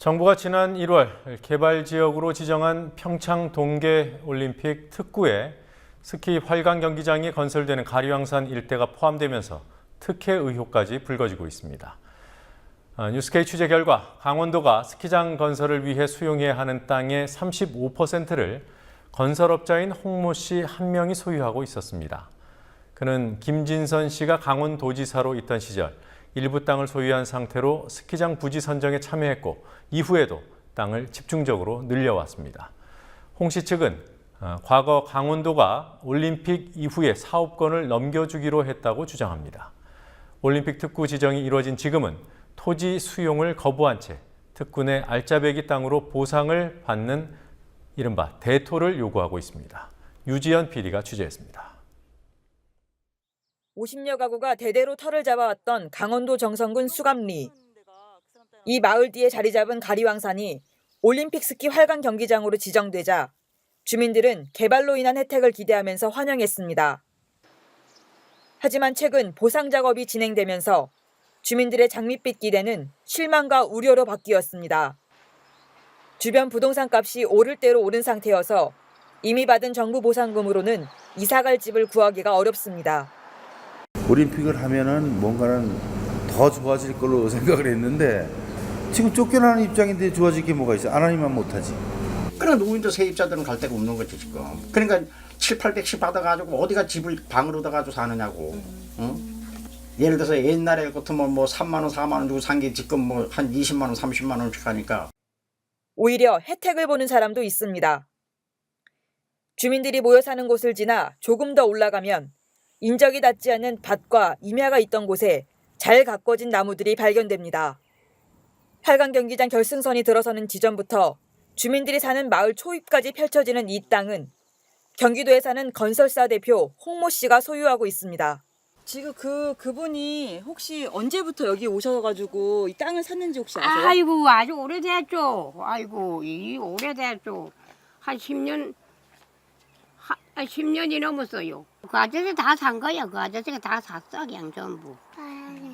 정부가 지난 1월 개발지역으로 지정한 평창 동계올림픽 특구에 스키 활강 경기장이 건설되는 가리왕산 일대가 포함되면서 특혜 의혹까지 불거지고 있습니다. 뉴스케이 취재 결과 강원도가 스키장 건설을 위해 수용해야 하는 땅의 35%를 건설업자인 홍모 씨 한 명이 소유하고 있었습니다. 그는 김진선 씨가 강원도지사로 있던 시절 일부 땅을 소유한 상태로 스키장 부지 선정에 참여했고 이후에도 땅을 집중적으로 늘려왔습니다. 홍 씨 측은 과거 강원도가 올림픽 이후에 사업권을 넘겨주기로 했다고 주장합니다. 올림픽 특구 지정이 이루어진 지금은 토지 수용을 거부한 채 특구 내 알짜배기 땅으로 보상을 받는 이른바 대토를 요구하고 있습니다. 유지연 PD가 취재했습니다. 50여 가구가 대대로 터를 잡아왔던 강원도 정선군 수감리. 이 마을 뒤에 자리 잡은 가리왕산이 올림픽 스키 활강 경기장으로 지정되자 주민들은 개발로 인한 혜택을 기대하면서 환영했습니다. 하지만 최근 보상 작업이 진행되면서 주민들의 장밋빛 기대는 실망과 우려로 바뀌었습니다. 주변 부동산 값이 오를 대로 오른 상태여서 이미 받은 정부 보상금으로는 이사갈 집을 구하기가 어렵습니다. 올림픽을 하면은 뭔가는 더 좋아질 걸로 생각을 했는데 지금 쫓겨나는 입장인데 좋아질 게 뭐가 있어? 안 하니만 못하지. 그러니까 노인들 세입자들은 갈 데가 없는 거지 지금. 그러니까 700~800씩 받아가지고 어디가 집을 방을 얻어가지고 사느냐고. 응? 예를 들어서 옛날에 같으면 뭐 3만 원, 4만 원 주고 산 게 지금 뭐 한 20만 원, 30만 원씩 하니까. 오히려 혜택을 보는 사람도 있습니다. 주민들이 모여 사는 곳을 지나 조금 더 올라가면 인적이 닿지 않는 밭과 임야가 있던 곳에 잘 가꿔진 나무들이 발견됩니다. 활강 경기장 결승선이 들어서는 지점부터 주민들이 사는 마을 초입까지 펼쳐지는 이 땅은 경기도에 사는 건설사 대표 홍모 씨가 소유하고 있습니다. 지금 그분이 혹시 언제부터 여기 오셔가지고 이 땅을 샀는지 혹시 아세요? 아이고 아주 오래됐죠. 아이고 이 오래됐죠. 한 10년 10년이 넘었어요. 그 아저씨 다 산 거야. 그 아저씨가 다 샀어 그냥 전부.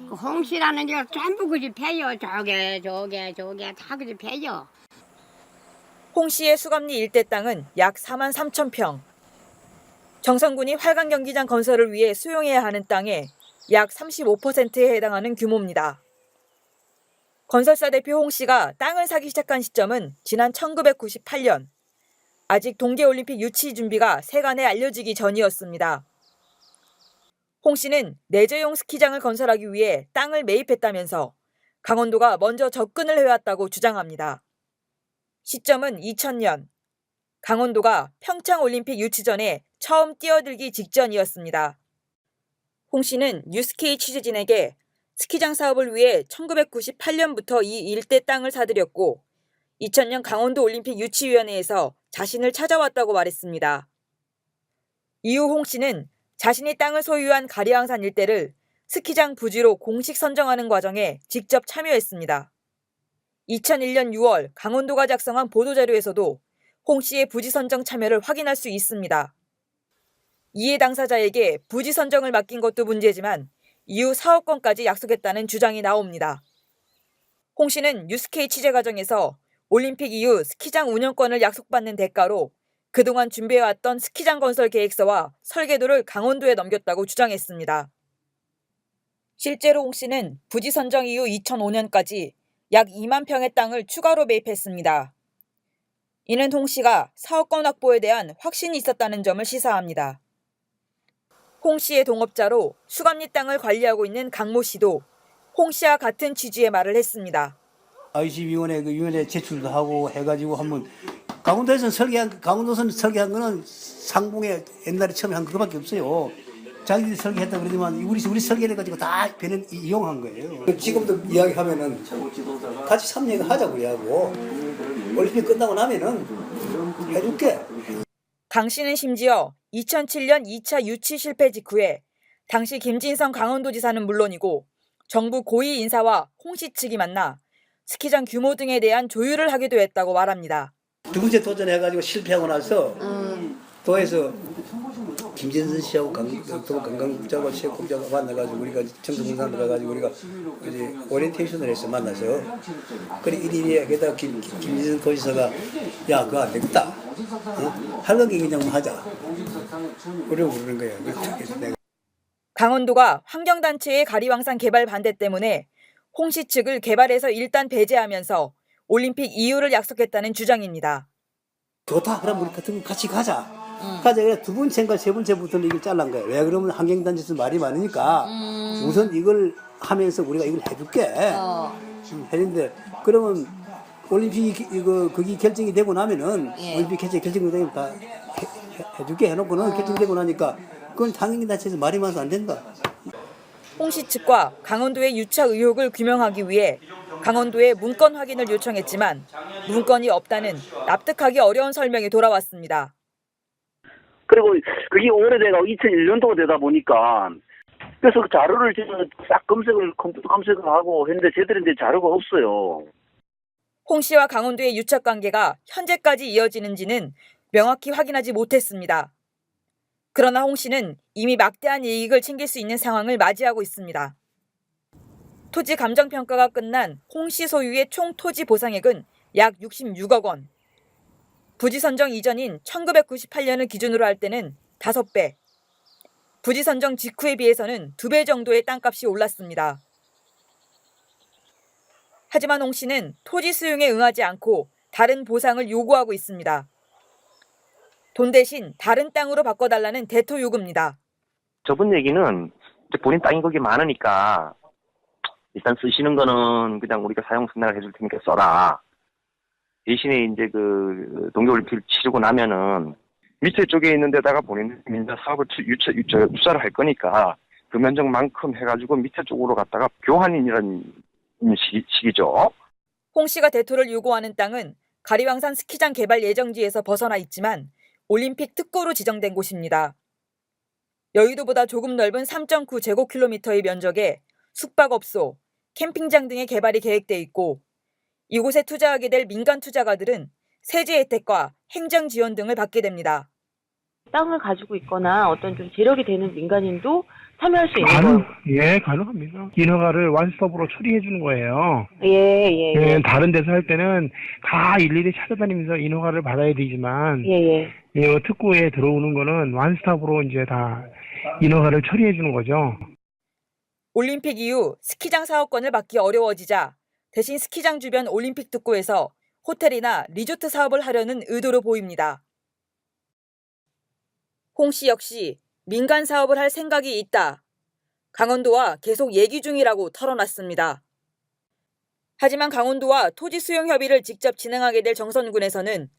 그 홍씨라는 게 전부 그 집 해요. 저게 다 그 집 해요. 홍 씨의 수감리 일대 땅은 약 4만 3천 평. 정선군이 활강 경기장 건설을 위해 수용해야 하는 땅의 약 35%에 해당하는 규모입니다. 건설사 대표 홍 씨가 땅을 사기 시작한 시점은 지난 1998년. 아직 동계올림픽 유치 준비가 세간에 알려지기 전이었습니다. 홍 씨는 내재용 스키장을 건설하기 위해 땅을 매입했다면서 강원도가 먼저 접근을 해왔다고 주장합니다. 시점은 2000년. 강원도가 평창올림픽 유치 전에 처음 뛰어들기 직전이었습니다. 홍 씨는 뉴스케이 취재진에게 스키장 사업을 위해 1998년부터 이 일대 땅을 사들였고 2000년 강원도 올림픽 유치위원회에서 자신을 찾아왔다고 말했습니다. 이후 홍 씨는 자신이 땅을 소유한 가리왕산 일대를 스키장 부지로 공식 선정하는 과정에 직접 참여했습니다. 2001년 6월 강원도가 작성한 보도자료에서도 홍 씨의 부지 선정 참여를 확인할 수 있습니다. 이해 당사자에게 부지 선정을 맡긴 것도 문제지만 이후 사업권까지 약속했다는 주장이 나옵니다. 홍 씨는 뉴스케이 취재 과정에서 올림픽 이후 스키장 운영권을 약속받는 대가로 그동안 준비해왔던 스키장 건설 계획서와 설계도를 강원도에 넘겼다고 주장했습니다. 실제로 홍 씨는 부지 선정 이후 2005년까지 약 2만 평의 땅을 추가로 매입했습니다. 이는 홍 씨가 사업권 확보에 대한 확신이 있었다는 점을 시사합니다. 홍 씨의 동업자로 수감리 땅을 관리하고 있는 강모 씨도 홍 씨와 같은 취지의 말을 했습니다. IC위원회 그 위원회 제출도 하고 해가지고 한번 강원도에서 강원도선 설계한 거는 상봉에 옛날에 처음에 한 그거밖에 없어요. 자기들이 설계했다 그러지만 우리 설계를 가지고 다 배는 이용한 거예요. 지금도 이야기하면은 같이 참여하자고 이야기하고 올림픽 끝나고 나면은 해줄게. 강 씨는 심지어 2007년 2차 유치 실패 직후에 당시 김진성 강원도지사는 물론이고 정부 고위 인사와 홍 씨 측이 만나 스키장 규모 등에 대한 조율을 하기도 했다고 말합니다. 두 번째 도전해가지고 실패하고 나서 도에서 김진선 씨하고 관광국장하고 체육국장하고 만나가지고 우리가 청소문산 들어가가지고 우리가 이제 오리엔테이션을 해서 만나서 그래 1일에 게다가 김진선 도지사가 야 그거 안 되겠다. 한강경기장만 하자. 그래 부르는 거예요. 그래서 내가 강원도가 환경단체의 가리왕산 개발 반대 때문에 홍씨 측을 개발에서 일단 배제하면서 올림픽 이후를 약속했다는 주장입니다. 좋다. 그럼 우리 같이 가자. 가자. 그래 두 번째인가 세 번째부터는 이걸 잘란 거예요. 왜 그러면 환경단체에서 말이 많으니까 우선 이걸 하면서 우리가 이걸 해줄게. 했는데 그러면 올림픽 이거 그게 결정이 되고 나면은 올림픽 결정이 되면 다 해줄게 해놓고는 결정되고 나니까 그건 환경단체에서 말이 많아서 안 된다. 홍씨 측과 강원도의 유착 의혹을 규명하기 위해 강원도에 문건 확인을 요청했지만 문건이 없다는 납득하기 어려운 설명이 돌아왔습니다. 그리고 그게 오래돼가 2001년도가 되다 보니까 그래서 그 자료를 지금 싹 컴퓨터 검색을 하고 했는데 제대로 된 자료가 없어요. 홍 씨와 강원도의 유착 관계가 현재까지 이어지는지는 명확히 확인하지 못했습니다. 그러나 홍 씨는 이미 막대한 이익을 챙길 수 있는 상황을 맞이하고 있습니다. 토지 감정평가가 끝난 홍 씨 소유의 총 토지 보상액은 약 66억 원. 부지 선정 이전인 1998년을 기준으로 할 때는 5배, 부지 선정 직후에 비해서는 2배 정도의 땅값이 올랐습니다. 하지만 홍 씨는 토지 수용에 응하지 않고 다른 보상을 요구하고 있습니다. 돈 대신 다른 땅으로 바꿔달라는 대토 요구입니다. 저번 얘기는 이제 본인 땅이 거기 많으니까 일단 쓰시는 거는 그냥 우리가 사용 승낙을 해줄 테니까 써라. 대신에 이제 그 동계올림픽을 치르고 나면은 밑에 쪽에 있는 데다가 본인 민자 사업을 투자를 할 거니까 그 면적만큼 해가지고 밑에 쪽으로 갔다가 교환인이라는 식이죠. 홍 씨가 대토를 요구하는 땅은 가리왕산 스키장 개발 예정지에서 벗어나 있지만 올림픽 특구로 지정된 곳입니다. 여의도보다 조금 넓은 3.9제곱킬로미터의 면적에 숙박업소, 캠핑장 등의 개발이 계획돼 있고 이곳에 투자하게 될 민간 투자가들은 세제 혜택과 행정 지원 등을 받게 됩니다. 땅을 가지고 있거나 어떤 좀 재력이 되는 민간인도 참여할 수 있는 거예요? 예, 가능합니다. 인허가를 완스톱으로 처리해 주는 거예요. 예. 다른 데서 할 때는 다 일일이 찾아다니면서 인허가를 받아야 되지만 특구에 들어오는 거는 완스톱으로 이제 다 인허가를 처리해 주는 거죠. 올림픽 이후 스키장 사업권을 받기 어려워지자 대신 스키장 주변 올림픽 특구에서 호텔이나 리조트 사업을 하려는 의도로 보입니다. 홍 씨 역시 민간 사업을 할 생각이 있다. 강원도와 계속 얘기 중이라고 털어놨습니다. 하지만 강원도와 토지 수용 협의를 직접 진행하게 될 정선군에서는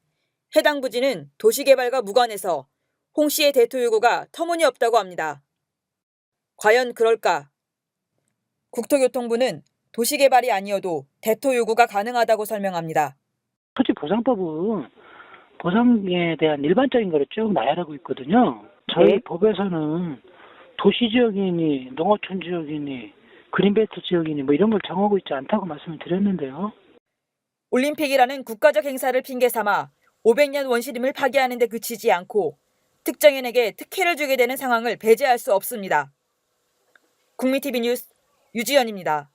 해당 부지는 도시개발과 무관해서 홍 씨의 대토 요구가 터무니없다고 합니다. 과연 그럴까? 국토교통부는 도시개발이 아니어도 대토 요구가 가능하다고 설명합니다. 토지보상법은 보상에 대한 일반적인 거를 쭉 나열하고 있거든요. 저희 법에서는 도시지역이니 농어촌 지역이니 그린벨트 지역이니 뭐 이런 걸 정하고 있지 않다고 말씀을 드렸는데요. 올림픽이라는 국가적 행사를 핑계 삼아 500년 원시림을 파괴하는 데 그치지 않고 특정인에게 특혜를 주게 되는 상황을 배제할 수 없습니다. 국민TV 뉴스 유지연입니다.